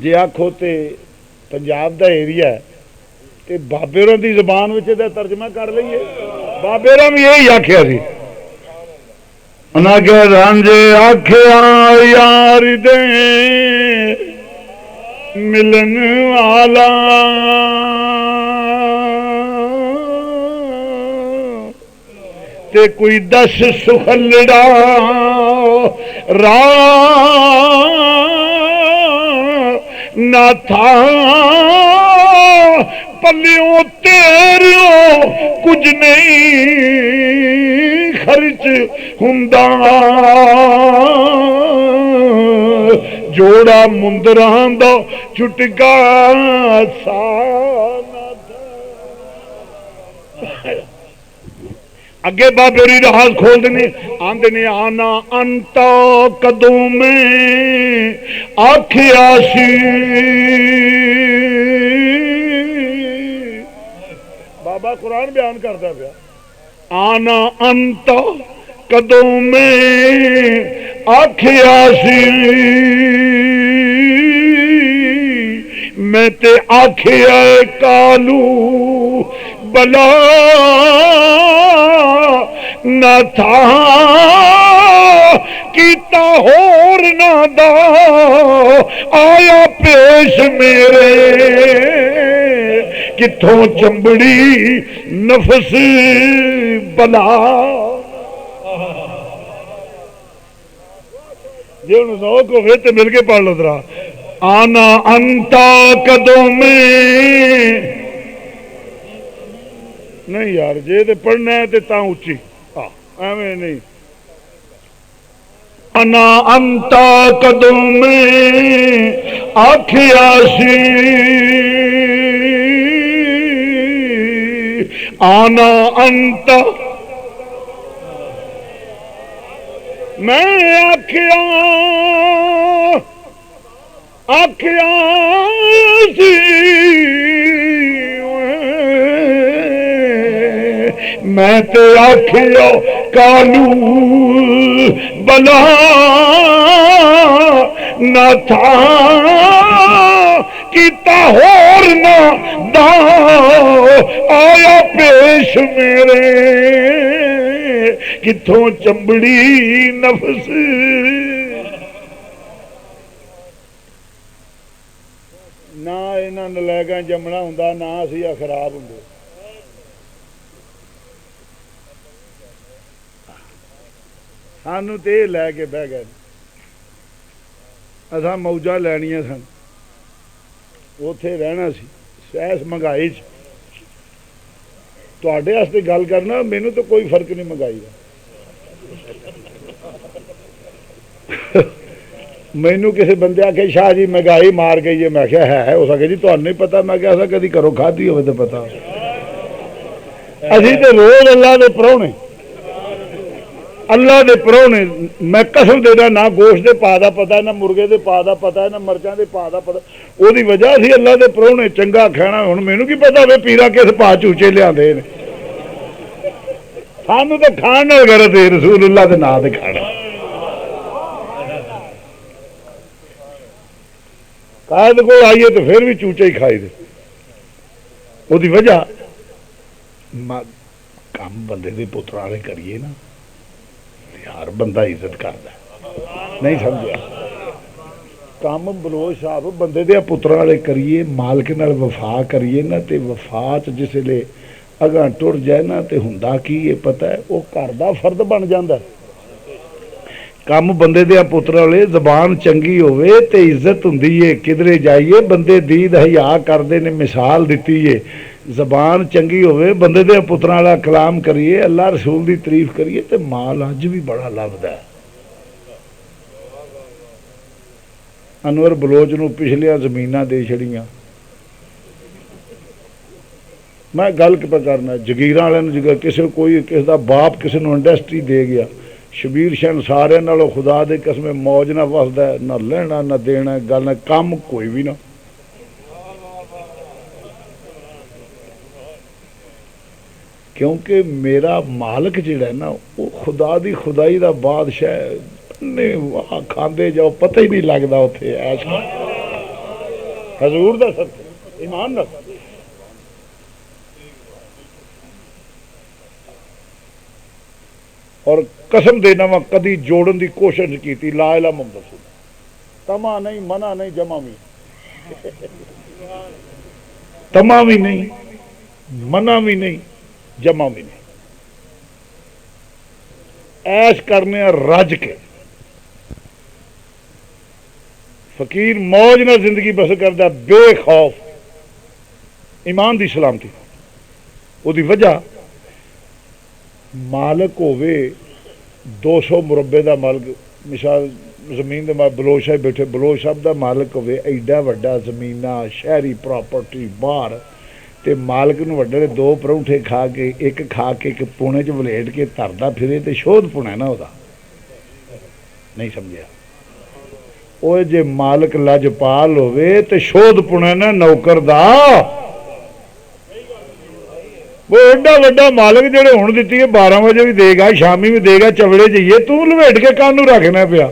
جی آخو تے Punjab the area ہے تے بابے ہوراں دی زبان وچ دا ترجمہ کر لئیے. بابے ہوراں بھی یہی آکھیا سی. انہاں کہ رانجھے آکھیا یار دے ملن والا تے کوئی 10 سخلڑا نہ تھا پلیوں تیریوں کچھ نہیں خرچ ہوندا جوڑا مندراں دا چٹکا سا اگے بابری راز کھول دینے آندے نے آنا انتا قدوں میں آکھیا سی بابا قرآن بیان کرتا پیا آنا انتا قدوں میں آکھیا سی میں تے آکھیا کالو بلا نہ تھا کیتا ہور نہ دا آیا پیش میرے کتھوں چمبڑی نفس بلا. جی انہوں ذوق ہوئے تو مل کے پڑھ لو ذرا. آنا انتا قدوں میں نہیں یار جی تے پڑھنا ہے تے تاں اچھی ایویں نہیں. انا انتا قدوں میں آکھیا سی آنا انتا میں آکھیا سی میں تے آکھیا کالو بلا نہ تھا کیتا ہور نہ دا آیا پیش میرے کتھوں چمبڑی نفس. نہ انہاں نلائکاں جمنا ہوندا نہ اسی خراب ہوندے. سانو تے لے کے بہ گئے اساں موجہ لینیاں سن اوتھے رہنا سی سیس مہنگائی تواڈے واسطے گل کرنا مینوں تو کوئی فرق نہیں مہنگائی دا. مینوں کسی بندے آکھے شاہ جی مہنگائی مار گئی ہے میں کہا ہے اس آکھے جی تہانوں نہیں پتہ میں کہا کدی گھروں کھادی ہوئے تو پتہ. اسی تے روز اللہ دے پرونے اللہ دے پرونے میں قسم دینا نہ گوشت دے پا دا پتہ نہ مرغے دے پا دا پتہ نہ مرچاں دے پا دا پتہ وہ دی وجہ سی اللہ دے پرونے چنگا کھانا ہن مینوں کی پتہ ہوے پیرا کس پا چوچے لیاندے نے سانوں تے کھان نال غیرت ہے رسول اللہ دے نام تے کھانا. قائد کو آئیے تو پھر بھی چوچے ہی کھائی دے وہ دی وجہ کام بندے دے پتر والے کریے نا ہر بندہ عزت کرتا نہیں سمجھا. کام بلوچ صاحب بندے دے پتر والے کریے مالک نال وفا کریے نا تے وفا چ جس لے اگاں ٹر جائے نا تے ہوندا کی یہ پتہ ہے وہ گھر دا فرد بن جاندا. کام بندے دے پتر والے زبان چنگی ہوئے تے عزت ہوندی ہے کدھرے جائیے بندے دید حیا کردے نے مثال دتی ہے. زبان چنگی ہوئے بندے دے پتراں والا کلام کریے اللہ رسول دی تعریف کریے تے مال اج بھی بڑا لبدا ہے. انور بلوچ نو پچھلیاں زمیناں دے چھڑیاں میں گل پہ کرنا جگیراں والے جگہ کسی کوئی کسی دا باپ کسی نو انڈسٹری دے گیا شبیر شہن سارے نالوں خدا دے قسم موج نہ وسدا ہے نہ لینا نہ دینا گل نہ کم کوئی بھی نہ. کیونکہ میرا مالک جڑا ہے نا وہ خدا دی خدائی دا بادشاہ کھاندے جاؤ پتہ ہی نہیں لگتا اتنے ایش حضور دا صدقہ ایمان نہ اور قسم دینا وا کدی جوڑن دی کوشش نہیں کی لا الہ محمد رسول تما نہیں منع نہیں جمع بھی تما بھی نہیں منع بھی نہیں جمع بھی نہیں ایش کرنے رج کے فقیر موج نہ زندگی بسر کرتا بے خوف ایمان دی سلامتی وہ دی وجہ مالک ہوئے 200 مربے دا مالک مثال زمین دے بلوچ صاحب بیٹھے بلوچ صاحب دا مالک ہوئے ایڈا وڈا زمینہ شہری پراپرٹی باہر تے مالک نو وڈے 2 پروٹھے کھا کے ایک پونے چ ولیٹ کے تردا پھرے تے شودھ پونا نا وہ نہیں سمجھا وہ جے مالک لجپال ہوئے تے شودھ پونا نا نوکر دا وہ ایڈا وڈا مالک جڑے ہون دیتی ہے 12 بجے بھی دے گا شامی بھی دے گا چوڑے جائیے تو لپیٹ کے کانوں رکھنا پیا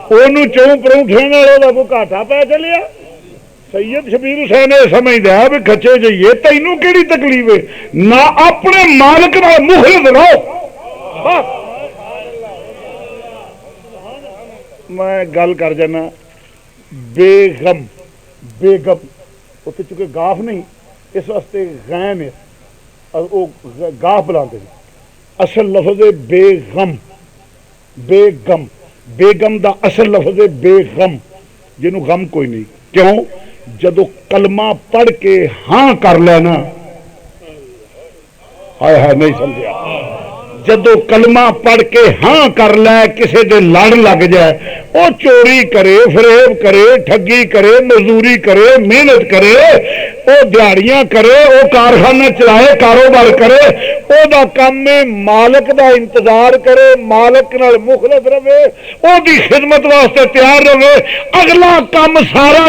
انہوں 4 پروٹھے والے کوئی گھاٹا پی چلیا سید شبیر حسین سمجھدا بھی کچے جائیے تینوں کیڑی تکلیف ہے نہ اپنے مالک نال مخلص رہو میں گل کر جانا بیگم اتنے چونکہ گاف نہیں اس واسطے غین ہے وہ گاف بلاتے ہیں اصل لفظ ہے بیگم دا اصل لفظ ہے بے غم جنوں غم کوئی نہیں کیوں جدو کلمہ پڑھ کے ہاں کر لینا ہائے نہیں سمجھا جدو کلمہ پڑھ کے ہاں کر لے کسے دے لڑ لگ جائے وہ چوری کرے فریب کرے ٹھگی کرے مزدوری کرے محنت کرے وہ دیہڑیاں کرے وہ کارخانہ چلائے کاروبار کرے وہ دا کام میں مالک دا انتظار کرے مالک نال مخلص رہے وہ دی خدمت واسطے تیار رہے اگلا کام سارا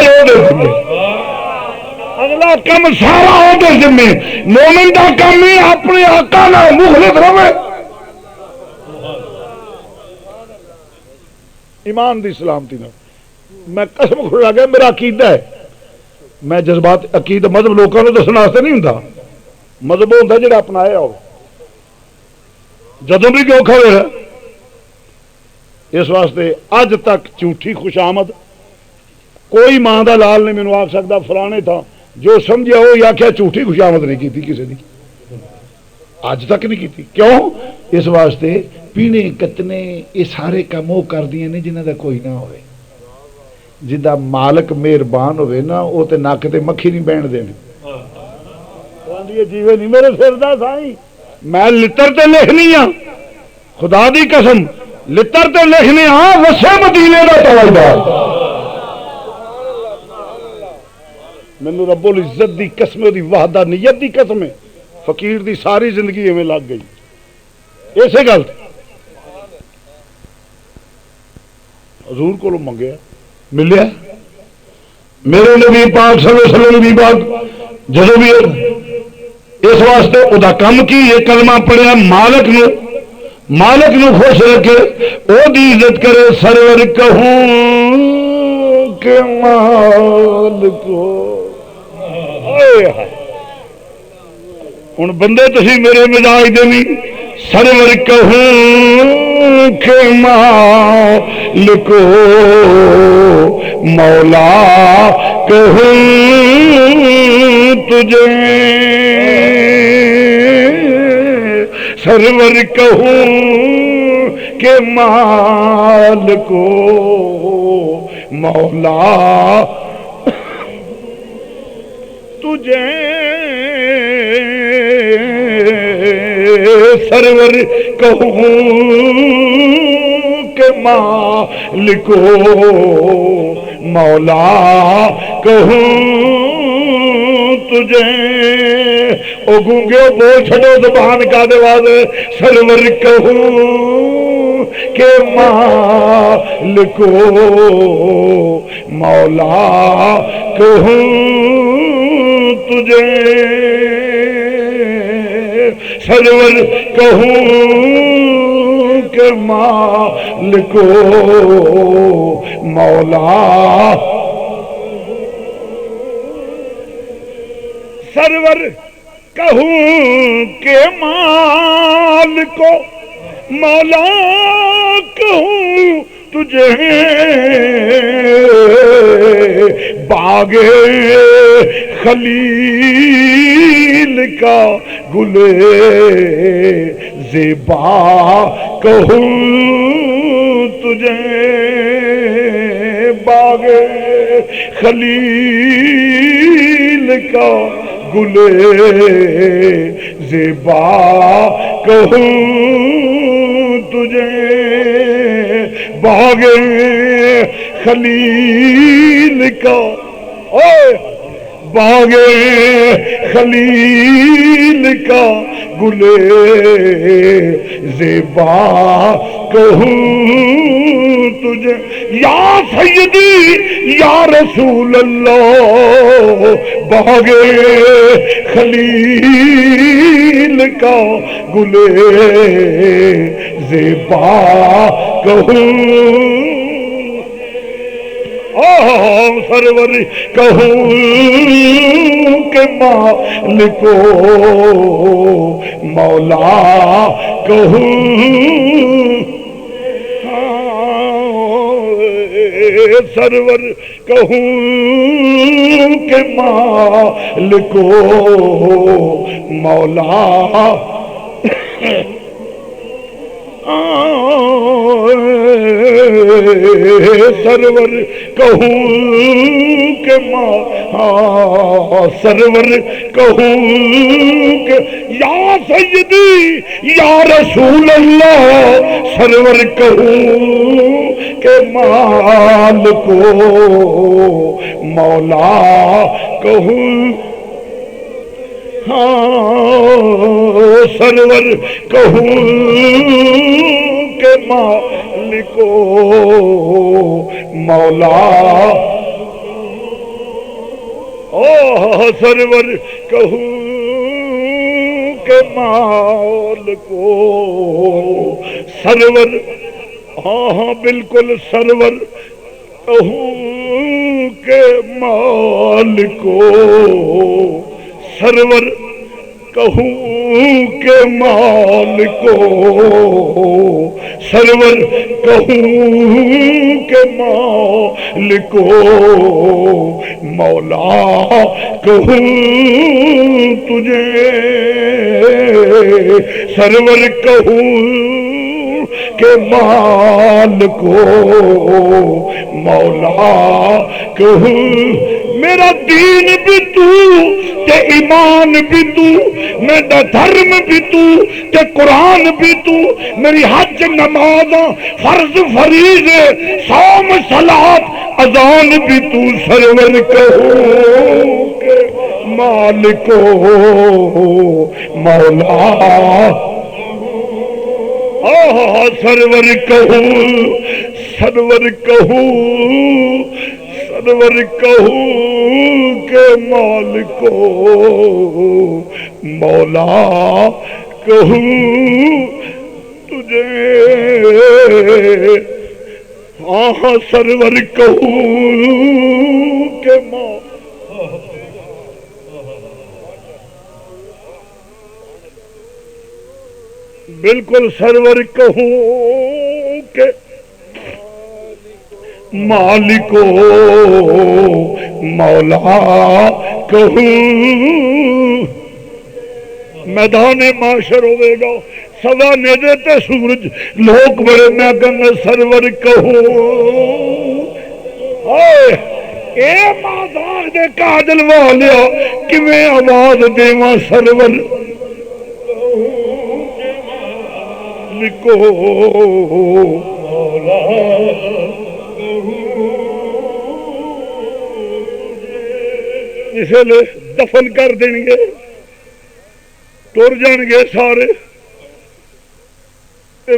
اگلا کام سارا وہ ذمہ مومن دا کام ہے اپنے آقا نال مخلص رہے ایمان دی سلامتی نہ میں قسم کھلا گیا میرا عقیدہ ہے میں جذبات عقیدہ مذہب لوگوں کو دسنا واسطے نہیں ہوں مذہب ہوتا جڑا اپنایا ہو جدوں بھی کیوں کھڑے ہے اس واسطے اج تک جھوٹھی خوشامد کوئی ماں دا لال نہیں مینوں آکھ سکتا فلانے تھا جو سمجھیا وہ آخیا جھوٹھی خوشامد نہیں کی کسی دی اج تک نہیں کی کیوں اس واسطے پینے کتنے یہ سارے کام وہ کر دیے نے جنہ دا کوئی نہ ہوئے جدا مالک مہربان ہوئے نا وہ تے نک تے مکھی نہیں بہن دینے جیوے نہیں میرے سر دا سائیں میں لتر تے لکھنی ہاں خدا دی قسم لتر تے لکھنی ہاں وسے مدینے دا تاجدار مینوں رب العزت دی قسم دی وحدہ نیت دی قسم ہے فقیر دی ساری زندگی ایویں لگ گئی اسی گل حضور کو منگیا ملیا میرے نبی پاک صلی اللہ علیہ وسلم نبی پاک جدو بھی اس واسطے وہ کام کی یہ کلمہ پڑھیا مالک نو خوش رکھے وہ دی عزت کرے سرور کہوں کہ مالک ہوں بندے تسی میرے مزاج دے نہیں سرور کہوں کہ مالک مولا کہوں تجھے سرور کہوں کہ مالک مولا تجھے سرور کہوں کہ مالک مولا کہوں تجھے او گونگے بول چھڑو زبان کا دواز سرور کہوں کہ مالک مولا کہوں تجھے سرور کہوں کہ مالک مولا سرور کہوں کہ مال کو مولا کہوں تجھے باغ خلیل کا گل زیبا کہوں تجھے باغ خلیل کا گل زیبا کہوں تجھے باغ خلیل کا باغ خلیل کا گل زیبا کہوں تجھے یا سیدی یا رسول اللہ باغ خلیل کا گل زیبا کہوں سرور کہوں کہ مالکو مولا کہوں سرور کہوں کہ مالکو مولا سرور کہوں کہ سرور کہوں کہ یا سیدی یا رسول اللہ سرور کہوں کہ مال کو مولا کہوں سرور کہوں کہ مالکو مولا سرور کہوں کہ مالکو سرور ہاں بالکل سرور کہوں کہ مالکو سرور کہوں کہ مالکو سرور کہوں کہ مالکو مولا کہوں تجھے سرور کہوں کہ مالکو مولا کہوں میرا دین بھی تو تے ایمان بھی تو میرا دھرم بھی تو تے قرآن بھی تو میری حج نماز فرض فریضے صوم صلاۃ اذان بھی تو سرور کہوں کہ مالکو مولا سرور کہوں سرور کہوں سرور کہوں کہ مالکو مولا کہوں تجھے سرور کہوں کہ بالکل سرور کہوں کہ مالکو مولا کہوں میدان معاشر ہوئے گا سوا نیدے تے سورج لوگ بڑے میں کہنا سرور کہوں اے مازاق دے کاجل والیا کہ میں آواز دیواں سرور لکھو مولا اسے لے دفن کر دیں گے ٹر جان گے سارے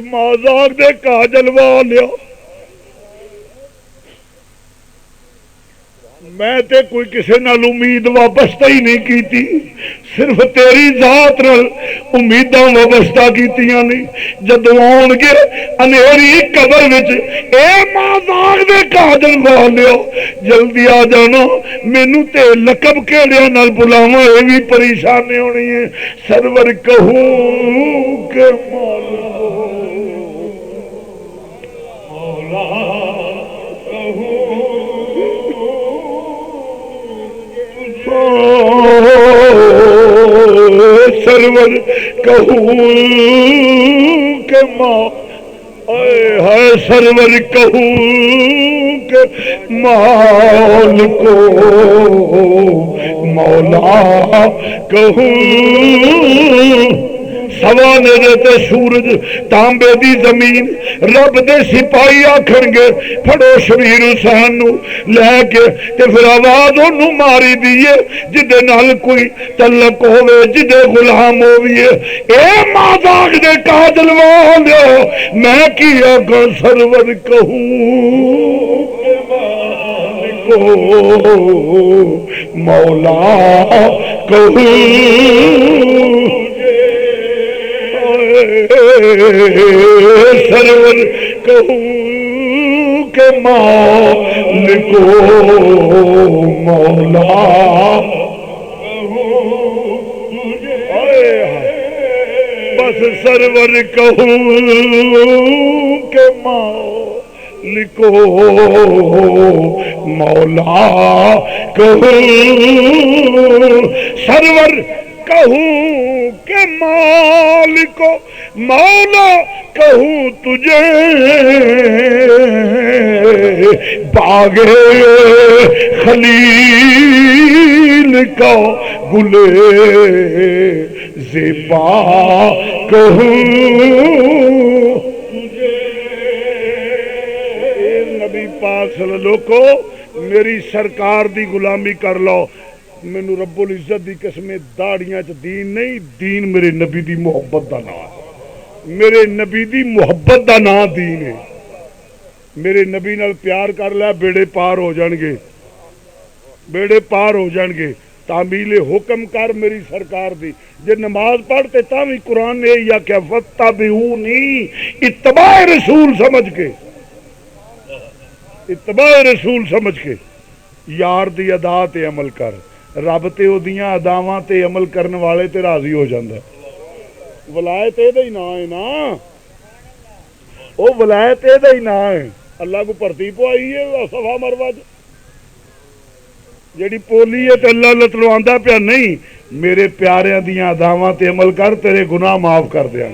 مازاق دے کاجل والیا میں تے کوئی کسے نال امید وابستہ ہی نہیں کیتی صرف تیری ذات نال امیداں وابستہ کیتیاں نہیں جدوں آن گے انہیری قبر وچ اے مازاق دے کاجل والیا جلدی آ جانا مینوں تے لقب کیڑیاں نال بلاواں اے بھی پریشانی ہونی ہے سرور کہوں کہ مولا سرور کہوں کہ ہے سرور کہوں کہ مال کو مولا کہوں سوانے تے سورج تانبے دی زمین رب دے سپاہی آکھن گے پھڑو شبیر حسین نو لے کے تے پھر آواز انہوں ماری دیئے جدے نال کوئی تعلق ہوئے جدے غلام ہوئے اے مازاق دے کاجل والے میں کیا گا سرور کہوں مولا کہوں سرور کہوں کہ مالک مولا بس سرور کہوں کہ مالک مولا کہوں سرور کہوں کہ مالک مولا کہوں تجھے باغ خلیل کا گلے زیبا کہوں نبی پاک صلی اللہ علیہ وسلم میری سرکار دی غلامی کر لو مینوں رب العزت دی قسم داڑیاں چ دین نہیں دین میرے نبی دی محبت دا نام ہے میرے نبی دی محبت دا نام دین ہے میرے نبی نال پیار کر لیا بیڑے پار ہو جان گے بیڑے پار ہو جان گے تعمیل حکم کر میری سرکار دی جے نماز پڑھتے تاں بھی قرآن نے یا کہ فتبعونی اتباع رسول سمجھ کے اتباع رسول سمجھ کے یار دی ادا تے عمل کر رب تے اودیاں اداواں تے عمل کرن والے تے راضی ہو جاندا ولایت اے دا ہی نام ہے نا او ولایت اے دا ہی نام ہے اللہ کو پرتی پوائی ہے صفا مروہ جیڑی پولی ہے تے اللہ لتلواندا پیا نہیں میرے پیاریاں دیاں اداواں تے عمل کر تیرے گناہ معاف کر دیاں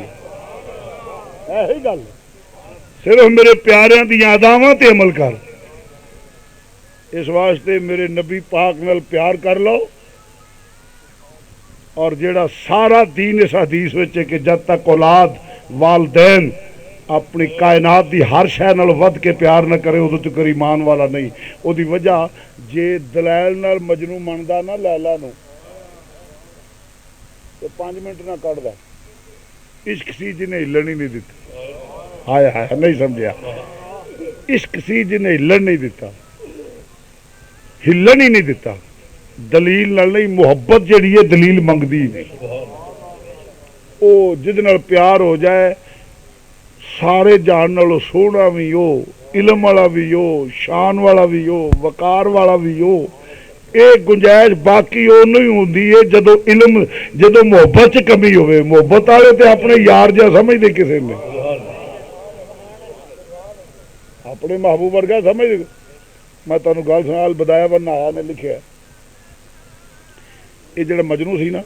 ایہی گل صرف میرے پیاریاں دیاں اداواں تے عمل کر اس واسطے میرے نبی پاک نال پیار کر لو اور جیڑا سارا دین اس حدیث وچ ہے کہ جب تک اولاد والدین اپنی کائنات دی ہر شے نال ود کے پیار نہ کرے ادو تک ایمان والا نہیں او دی وجہ جے دلائل نال مجنوں مندا نہ لیلا نو تے 5 منٹ نہ کڈدا عشق سی جنے ہلن ہی نہیں دتا ہائے ہائے نہیں سمجھیا عشق سی جنے ہلن نہیں دتا ہلن ہی نہیں دتا دلیل نال نہیں محبت جڑی ہے دلیل منگدی نہیں او جد نال پیار ہو جائے سارے جان نالوں سونا بھی ہو علم والا بھی ہو شان والا بھی ہو وقار والا بھی ہو ایک گنجائش باقی وہ نہیں ہوندی ہے جدو علم جدو محبت چ کمی ہوئے محبت والے تے اپنے یار جا سمجھتے کسی نے اپنے محبوب ورگا سمجھ میں تمہیں گل سنا بدایا بنایا نے لکھا یہ جڑا مجنوں سی نا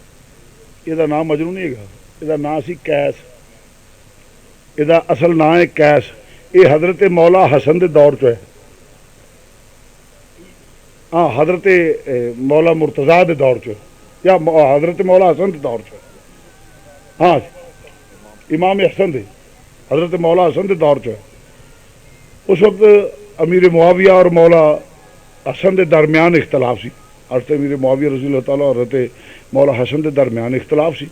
یہ نام مجنوں نہیں ہے یہ نام سی کیس یہ اصل نام ہے کیس یہ حضرت مولا حسن دے دور چ ہے ہاں حضرت مولا مرتضیٰ دے دور چ یا حضرت مولا حسن دے دور چ ہاں امام حسن دے حضرت مولا حسن دے دور چ اس وقت امیر معاویہ اور مولا حسن دے درمیان اختلاف سی حضرت امیر معاویہ رضی اللہ تعالیٰ اور حضرت مولا حسن دے درمیان اختلاف سی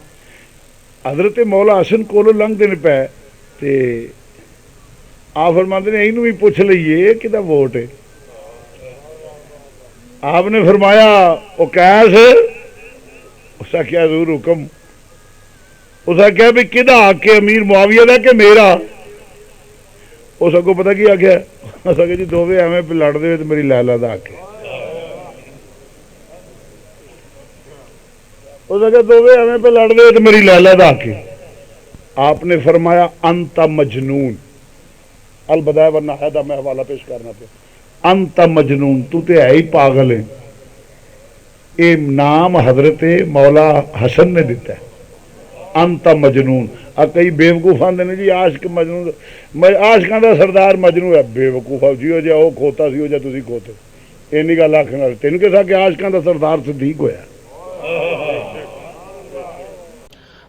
حضرت مولا حسن کولو لنگ دے پے تے آپ فرماتے ہیں اینو بھی پوچھ لئیے کدا ووٹ ہے آپ نے فرمایا وہ کیس اس کا کیا ضرور حکم اس کا کیا بھی کدا کے امیر معاویہ دا کہ میرا اس اگوں پتا کی آخیا اس آگے جی دوویں ایویں پہ لڑتے ہوئے تو میری لیلا دا آ کے اس آگے دوویں ایویں پہ لڑتے ہوئے تو میری لیلا دا آ کے آپ نے فرمایا انت مجنون البدایہ والنہایہ میں حوالہ پیش کرنا پہ انت مجنون تو تے ہے ہی پاگل ہے. یہ نام حضرت مولا حسن نے دیتا ہے انت مجنون. کئی بےوقوف آتے ہیں جی عاشق مجنون عاشقاں دا سردار مجنون ہے بےوقوف جی ہو جا وہ کھوتا سی ہو جا تسی کھوتے اینی گل آخر والے تینوں کسا کہ عاشقاں دا سردار صدیق ہویا.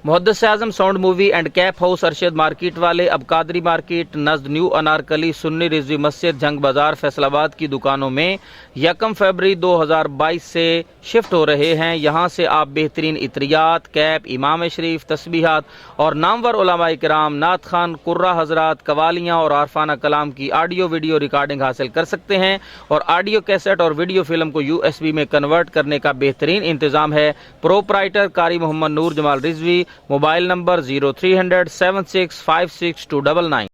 Muhaddis Azam sound movie and cap house Arshad market والے اب قادری مارکیٹ نزد نیو انارکلی سنی رضوی مسجد جنگ بازار فیصل آباد کی دکانوں میں 1 فروری 2022 سے شفٹ ہو رہے ہیں. یہاں سے آپ بہترین عطریات، کیپ، امام شریف، تسبیحات اور نامور علماء کرام، نعت خوان، قرہ حضرات، قوالیاں اور عارفانہ کلام کی آڈیو ویڈیو ریکارڈنگ حاصل کر سکتے ہیں اور آڈیو کیسٹ اور ویڈیو فلم کو USB میں کنورٹ کرنے کا بہترین انتظام ہے. Proprietor Qari Muhammad Noor Jamal Rizvi. Mobile number 0300 7656 299.